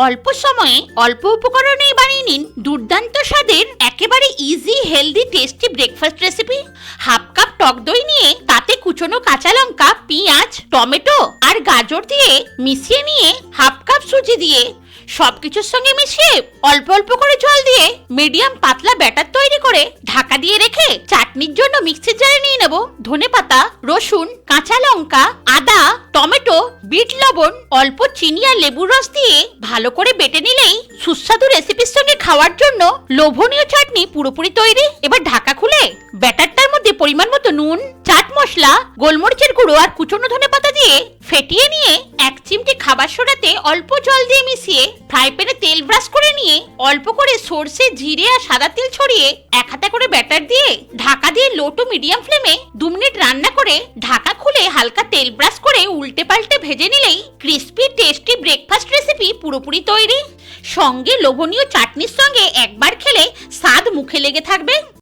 অল্প সময়ে অল্প উপকরণে বানিয়ে নিন দুর্দান্ত স্বাদের একেবারে easy healthy tasty breakfast recipe. Half cup টক দই নিয়ে তাতে কুচনো কাঁচা লঙ্কা, পেঁয়াজ, টমেটো আর গাজর দিয়ে মিশিয়ে নিয়ে হাফ কাপ সুজি দিয়ে সবকিছুর সঙ্গে মিশিয়ে অল্প অল্প করে জল দিয়ে মিডিয়াম পাতলা ব্যাটার তৈরি করে ঢাকা দিয়ে রেখে চাটনির জন্য মিক্সির জারে নিয়ে নেব ধনেপাতা, রসুন, কাঁচা লঙ্কা, আদা, টমেটো, বিট লবণ, অল্প চিনি আর লেবুর রস দিয়ে ভালো করে বেটে নিলেই সুস্বাদু রেসিপির সঙ্গে খাওয়ার জন্য লোভনীয় চাটনি পুরোপুরি তৈরি। এবার ঢাকা খুলে ব্যাটারটার মধ্যে পরিমাণ মতো নুন, চাট মশলা, গোলমরিচের গুঁড়ো আর কুচনো ধনেপাতা দিয়ে ফেটিয়ে নিয়ে এক চিমটি খাবার সোডাতে অল্প জল দিয়ে মিশিয়ে ফ্রাই প্যানে তেল ব্রাশ করে নিয়ে অল্প করে সরষে, জিরে আর সাদা তেল ছড়িয়ে এক হাতা করে ব্যাটার দিয়ে ঢাকা দিয়ে লো টু মিডিয়াম ফ্লেমে 2 মিনিট রান্না করে ঢাকা খুলে হালকা তেল ব্রাশ করে উল্টে পাল্টে ভেজে নিলেই ক্রিস্পি টেস্টি ব্রেকফাস্ট রেসিপি পুরোপুরি তৈরি। সঙ্গে লোভনীয় চাটনির সঙ্গে একবার খেলে স্বাদ মুখে লেগে থাকবে।